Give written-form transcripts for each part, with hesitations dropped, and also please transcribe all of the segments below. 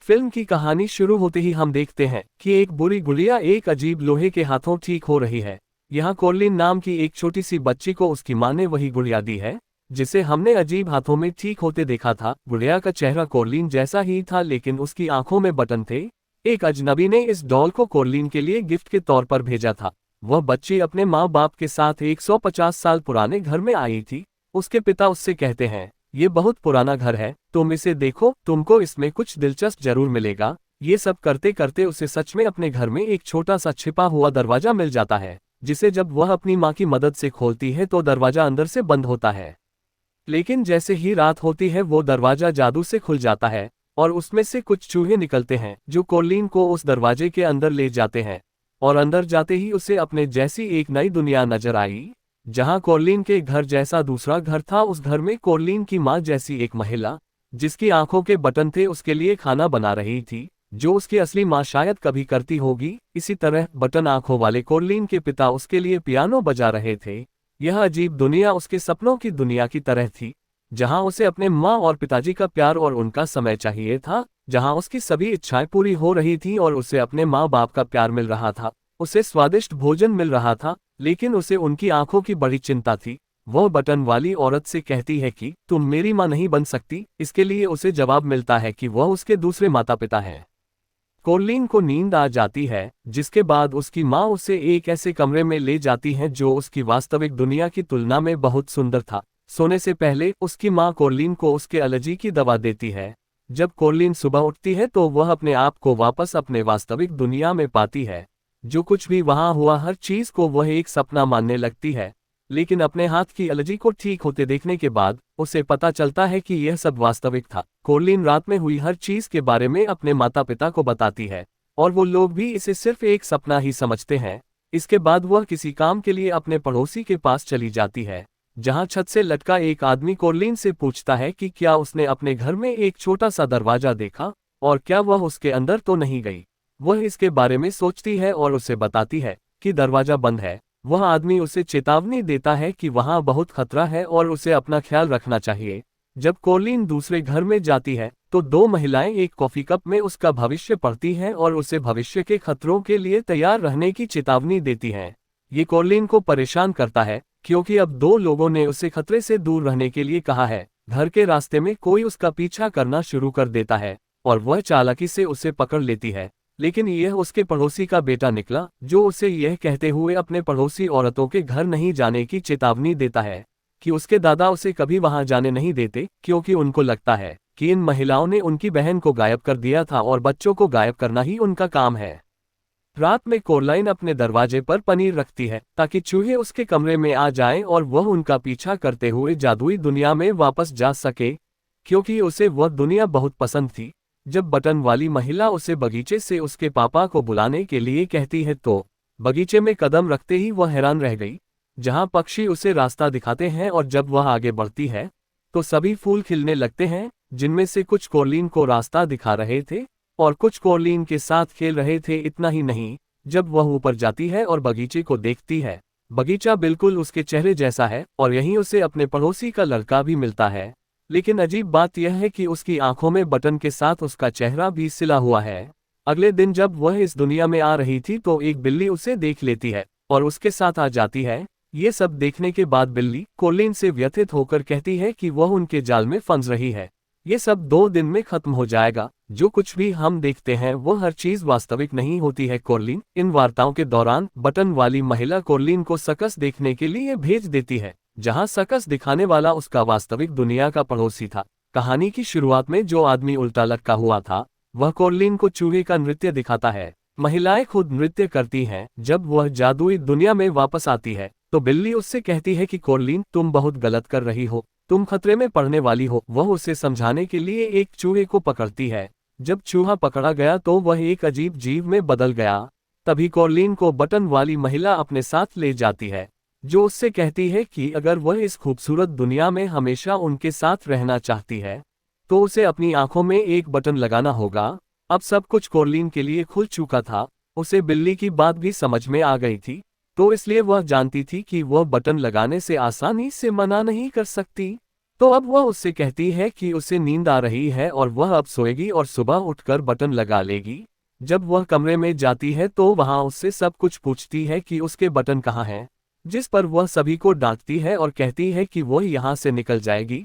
Film की कहानी शुरू होते ही हम देखते हैं कि एक बुरी गुड़िया एक अजीब लोहे के हाथों ठीक हो रही है। यहाँ कोर्लिन नाम की एक छोटी सी बच्ची को उसकी माँ ने वही गुड़िया दी है जिसे हमने अजीब हाथों में ठीक होते देखा था। गुड़िया का चेहरा कोर्लिन जैसा ही था, लेकिन उसकी आंखों में बटन थे। एक अजनबी ने इस डॉल को कोर्लिन के लिए गिफ्ट के तौर पर भेजा था। वह बच्ची अपने माँ बाप के साथ 150 साल पुराने घर में आई थी। उसके पिता उससे कहते हैं, ये बहुत पुराना घर है, तुम इसे देखो, तुमको इसमें कुछ दिलचस्प जरूर मिलेगा। ये सब करते करते उसे सच में अपने घर में एक छोटा सा छिपा हुआ दरवाजा मिल जाता है, जिसे जब वह अपनी माँ की मदद से खोलती है तो दरवाजा अंदर से बंद होता है। लेकिन जैसे ही रात होती है वो दरवाजा जादू से खुल जाता है और उसमें से कुछ चूहे निकलते हैं जो कोर्लिन को उस दरवाजे के अंदर ले जाते हैं। और अंदर जाते ही उसे अपने जैसी एक नई दुनिया नजर आई, जहां कोर्लिन के घर जैसा दूसरा घर था। उस घर में कोर्लिन की माँ जैसी एक महिला, जिसकी आंखों के बटन थे, उसके लिए खाना बना रही थी, जो उसकी असली माँ शायद कभी करती होगी। इसी तरह बटन आंखों वाले कोर्लिन के पिता उसके लिए पियानो बजा रहे थे। यह अजीब दुनिया उसके सपनों की दुनिया की तरह थी, जहां उसे अपने माँ और पिताजी का प्यार और उनका समय चाहिए था, जहां उसकी सभी इच्छाएं पूरी हो रही थी और उसे अपने माँ बाप का प्यार मिल रहा था। उसे स्वादिष्ट भोजन मिल रहा था, लेकिन उसे उनकी आंखों की बड़ी चिंता थी। वह बटन वाली औरत से कहती है कि तुम मेरी माँ नहीं बन सकती। इसके लिए उसे जवाब मिलता है कि वह उसके दूसरे माता पिता हैं। कोर्लिन को नींद आ जाती है, जिसके बाद उसकी माँ उसे एक ऐसे कमरे में ले जाती है जो उसकी वास्तविक दुनिया की तुलना में बहुत सुंदर था। सोने से पहले उसकी माँ कोर्लिन को उसके एलर्जी की दवा देती है। जब कोर्लिन सुबह उठती है तो वह अपने आप को वापस अपने वास्तविक दुनिया में पाती है। जो कुछ भी वहां हुआ, हर चीज को वह एक सपना मानने लगती है। लेकिन अपने हाथ की एलर्जी को ठीक होते देखने के बाद उसे पता चलता है कि यह सब वास्तविक था। कोर्लिन रात में हुई हर चीज के बारे में अपने माता पिता को बताती है और वो लोग भी इसे सिर्फ एक सपना ही समझते हैं। इसके बाद वह किसी काम के लिए अपने पड़ोसी के पास चली जाती है, जहां छत से लटका एक आदमी कोर्लिन से पूछता है कि क्या उसने अपने घर में एक छोटा सा दरवाजा देखा और क्या वह उसके अंदर तो नहीं गई। वह इसके बारे में सोचती है और उसे बताती है कि दरवाजा बंद है। वह आदमी उसे चेतावनी देता है कि वहां बहुत खतरा है और उसे अपना ख्याल रखना चाहिए। जब कोर्लिन दूसरे घर में जाती है तो दो महिलाएं एक कॉफी कप में उसका भविष्य पढ़ती हैं और उसे भविष्य के खतरों के लिए तैयार रहने की चेतावनी देती हैं। ये कोर्लिन को परेशान करता है, क्योंकि अब दो लोगों ने उसे खतरे से दूर रहने के लिए कहा है। घर के रास्ते में कोई उसका पीछा करना शुरू कर देता है और वह चालाकी से उसे पकड़ लेती है। लेकिन यह उसके पड़ोसी का बेटा निकला, जो उसे यह कहते हुए अपने पड़ोसी औरतों के घर नहीं जाने की चेतावनी देता है कि उसके दादा उसे कभी वहां जाने नहीं देते, क्योंकि उनको लगता है कि इन महिलाओं ने उनकी बहन को गायब कर दिया था और बच्चों को गायब करना ही उनका काम है। रात में कोरलाइन अपने दरवाजे पर पनीर रखती है ताकि चूहे उसके कमरे में आ जाएं और वह उनका पीछा करते हुए जादुई दुनिया में वापस जा सके, क्योंकि उसे वह दुनिया बहुत पसंद थी। जब बटन वाली महिला उसे बगीचे से उसके पापा को बुलाने के लिए कहती है तो बगीचे में कदम रखते ही वह हैरान रह गई, जहां पक्षी उसे रास्ता दिखाते हैं। और जब वह आगे बढ़ती है तो सभी फूल खिलने लगते हैं, जिनमें से कुछ कोर्लिन को रास्ता दिखा रहे थे और कुछ कोर्लिन के साथ खेल रहे थे। इतना ही नहीं, जब वह ऊपर जाती है और बगीचे को देखती है, बगीचा बिल्कुल उसके चेहरे जैसा है और यहीं उसे अपने पड़ोसी का लड़का भी मिलता है। लेकिन अजीब बात यह है कि उसकी आंखों में बटन के साथ उसका चेहरा भी सिला हुआ है। अगले दिन जब वह इस दुनिया में आ रही थी तो एक बिल्ली उसे देख लेती है और उसके साथ आ जाती है। ये सब देखने के बाद बिल्ली कोर्लिन से व्यथित होकर कहती है कि वह उनके जाल में फंस रही है। ये सब 2 दिन में खत्म हो जाएगा। जो कुछ भी हम देखते हैं वो हर चीज वास्तविक नहीं होती है कोर्लिन। इन वार्ताओं के दौरान बटन वाली महिला कोर्लिन को सर्कस देखने के लिए भेज देती है, जहां सर्कस दिखाने वाला उसका वास्तविक दुनिया का पड़ोसी था। कहानी की शुरुआत में जो आदमी उल्टा लटका हुआ था, वह कोर्लिन को चूहे का नृत्य दिखाता है। महिलाएं खुद नृत्य करती हैं। जब वह जादुई दुनिया में वापस आती है तो बिल्ली उससे कहती है कि कोर्लिन, तुम बहुत गलत कर रही हो, तुम खतरे में पड़ने वाली हो। वह उसे समझाने के लिए एक चूहे को पकड़ती है। जब चूहा पकड़ा गया तो वह एक अजीब जीव में बदल गया। तभी कोर्लिन को बटन वाली महिला अपने साथ ले जाती है, जो उससे कहती है कि अगर वह इस खूबसूरत दुनिया में हमेशा उनके साथ रहना चाहती है तो उसे अपनी आंखों में एक बटन लगाना होगा। अब सब कुछ कोर्लिन के लिए खुल चुका था। उसे बिल्ली की बात भी समझ में आ गई थी, तो इसलिए वह जानती थी कि वह बटन लगाने से आसानी से मना नहीं कर सकती। तो अब वह उससे कहती है कि उसे नींद आ रही है और वह अब सोएगी और सुबह उठकर बटन लगा लेगी। जब वह कमरे में जाती है तो वहां उससे सब कुछ पूछती है कि उसके बटन कहाँ हैं, जिस पर वह सभी को डांटती है और कहती है कि वह यहाँ से निकल जाएगी।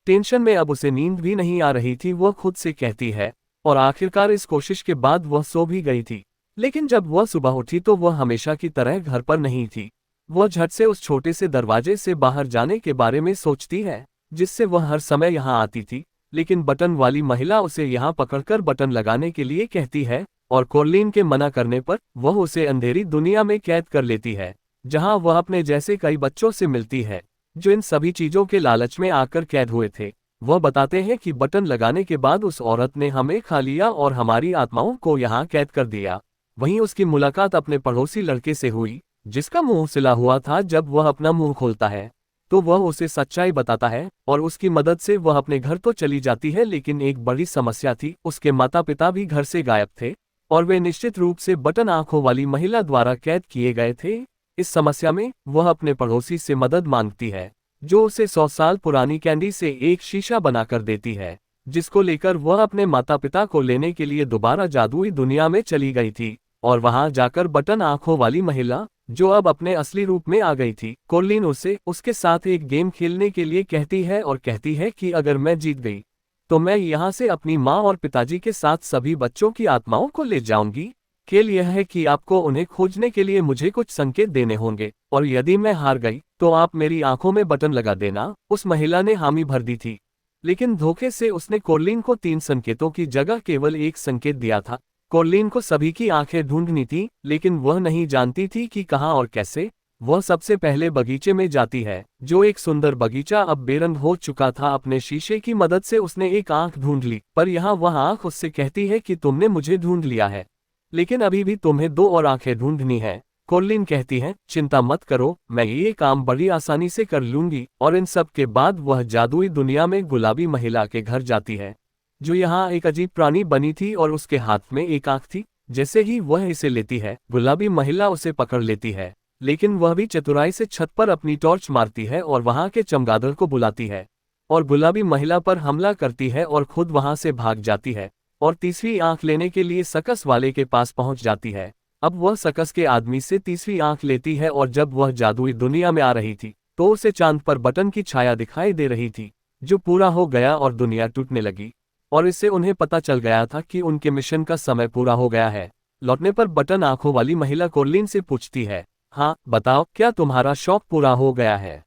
टेंशन में अब उसे नींद भी नहीं आ रही थी, वह खुद से कहती है, और आखिरकार इस कोशिश के बाद वह सो भी गई थी। लेकिन जब वह सुबह उठी तो वह हमेशा की तरह घर पर नहीं थी। वह झट से उस छोटे से दरवाजे से बाहर जाने के बारे में सोचती है, जिससे वह हर समय यहाँ आती थी। लेकिन बटन वाली महिला उसे यहाँ पकड़कर बटन लगाने के लिए कहती है, और कोर्लिन के मना करने पर वह उसे अंधेरी दुनिया में कैद कर लेती है, जहाँ वह अपने जैसे कई बच्चों से मिलती है, जो इन सभी चीजों के लालच में आकर कैद हुए थे। वह बताते हैं कि बटन लगाने के बाद उस औरत ने हमें खा लिया और हमारी आत्माओं को यहाँ कैद कर दिया। वहीं उसकी मुलाकात अपने पड़ोसी लड़के से हुई, जिसका मुंह सिला हुआ था। जब वह अपना मुंह खोलता है तो वह उसे सच्चाई बताता है और उसकी मदद से वह अपने घर तो चली जाती है। लेकिन एक बड़ी समस्या थी, उसके माता पिता भी घर से गायब थे और वे निश्चित रूप से बटन आंखों वाली महिला द्वारा कैद किए गए थे। इस समस्या में वह अपने पड़ोसी से मदद मांगती है, जो उसे 100 साल पुरानी कैंडी से एक शीशा बनाकर देती है, जिसको लेकर वह अपने माता पिता को लेने के लिए दोबारा जादुई दुनिया में चली गई थी। और वहां जाकर बटन आंखों वाली महिला, जो अब अपने असली रूप में आ गई थी, कोर्लिन उसे उसके साथ एक गेम खेलने के लिए कहती है और कहती है कि अगर मैं जीत गई तो मैं यहाँ से अपनी माँ और पिताजी के साथ सभी बच्चों की आत्माओं को ले जाऊंगी। खेल यह है कि आपको उन्हें खोजने के लिए मुझे कुछ संकेत देने होंगे, और यदि मैं हार गई तो आप मेरी आंखों में बटन लगा देना। उस महिला ने हामी भर दी थी, लेकिन धोखे से उसने कोर्लिन को 3 संकेतों की जगह केवल एक संकेत दिया था। कोर्लिन को सभी की आंखें ढूंढनी थी, लेकिन वह नहीं जानती थी कि कहाँ और कैसे। वह सबसे पहले बगीचे में जाती है, जो एक सुंदर बगीचा अब बेरंग हो चुका था। अपने शीशे की मदद से उसने एक आंख ढूंढ ली, पर यहाँ वह आंख उससे कहती है कि तुमने मुझे ढूंढ लिया है, लेकिन अभी भी तुम्हें 2 और आंखें ढूंढनी है। कोर्लिन कहती है, चिंता मत करो, मैं ये काम बड़ी आसानी से कर लूंगी। और इन सब के बाद वह जादुई दुनिया में गुलाबी महिला के घर जाती है, जो यहाँ एक अजीब प्राणी बनी थी और उसके हाथ में एक आंख थी। जैसे ही वह इसे लेती है, गुलाबी महिला उसे पकड़ लेती है, लेकिन वह भी चतुराई से छत पर अपनी टॉर्च मारती है और वहां के चमगादड़ को बुलाती है, और गुलाबी महिला पर हमला करती है और खुद वहां से भाग जाती है, और तीसरी आंख लेने के लिए सकस वाले के पास पहुंच जाती है। अब वह सकस के आदमी से तीसरी आंख लेती है, और जब वह जादुई दुनिया में आ रही थी तो उसे चांद पर बटन की छाया दिखाई दे रही थी, जो पूरा हो गया और दुनिया टूटने लगी। और इससे उन्हें पता चल गया था कि उनके मिशन का समय पूरा हो गया है। लौटने पर बटन आंखों वाली महिला कोर्लिन से पूछती है, हाँ बताओ, क्या तुम्हारा शौक पूरा हो गया है?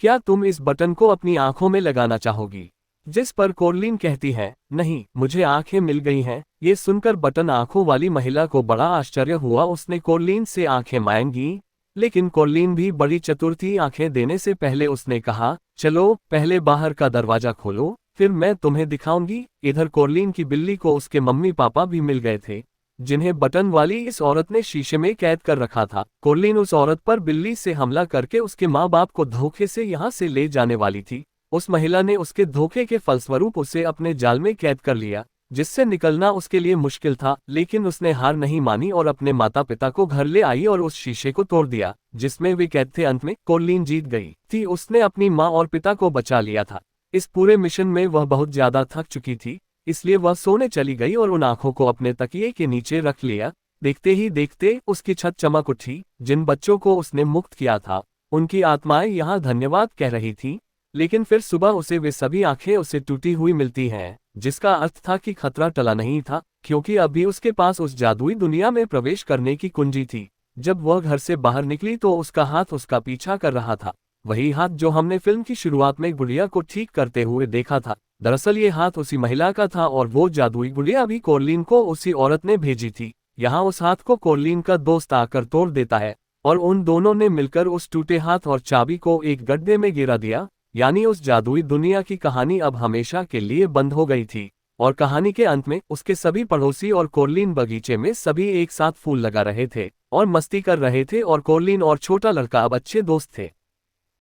क्या तुम इस बटन को अपनी आंखों में लगाना चाहोगी? जिस पर कोर्लिन कहती है, नहीं, मुझे आंखें मिल गई हैं। ये सुनकर बटन आंखों वाली महिला को बड़ा आश्चर्य हुआ। उसने कोर्लिन से आंखें मांगी, लेकिन कोर्लिन भी बड़ी चतुर थी। आंखें देने से पहले उसने कहा, चलो पहले बाहर का दरवाजा खोलो, फिर मैं तुम्हें दिखाऊंगी। इधर कोर्लिन की बिल्ली को उसके मम्मी पापा भी मिल गए थे, जिन्हें बटन वाली इस औरत ने शीशे में कैद कर रखा था। कोर्लिन उस औरत पर बिल्ली से हमला करके उसके माँ बाप को धोखे से यहाँ से ले जाने वाली थी। उस महिला ने उसके धोखे के फलस्वरूप उसे अपने जाल में कैद कर लिया, जिससे निकलना उसके लिए मुश्किल था। लेकिन उसने हार नहीं मानी और अपने माता पिता को घर ले आई और उस शीशे को तोड़ दिया जिसमें वे कैद थे। अंत में कोर्लिन जीत गई थी, उसने अपनी माँ और पिता को बचा लिया था। इस पूरे मिशन में वह बहुत ज्यादा थक चुकी थी, इसलिए वह सोने चली गई और उन आंखों को अपने तकिए के नीचे रख लिया। देखते ही देखते उसकी छत चमक उठी। जिन बच्चों को उसने मुक्त किया था, उनकी आत्माएं यहाँ धन्यवाद कह रही थी। लेकिन फिर सुबह उसे वे सभी आंखें उसे टूटी हुई मिलती हैं, जिसका अर्थ था कि खतरा टला नहीं था, क्योंकि अभी उसके पास उस जादुई दुनिया में प्रवेश करने की कुंजी थी। जब वह घर से बाहर निकली तो उसका हाथ उसका पीछा कर रहा था, वही हाथ जो हमने फिल्म की शुरुआत में गुड़िया को ठीक करते हुए देखा था। दरअसल ये हाथ उसी महिला का था और वो जादुई गुड़िया भी कोर्लिन को उसी औरत ने भेजी थी। यहाँ उस हाथ को कोर्लिन का दोस्त आकर तोड़ देता है और उन दोनों ने मिलकर उस टूटे हाथ और चाबी को एक गड्ढे में गिरा दिया। यानी उस जादुई दुनिया की कहानी अब हमेशा के लिए बंद हो गई थी। और कहानी के अंत में उसके सभी पड़ोसी और कोर्लिन बगीचे में सभी एक साथ फूल लगा रहे थे और मस्ती कर रहे थे, और कोर्लिन और छोटा लड़का अब अच्छे दोस्त थे।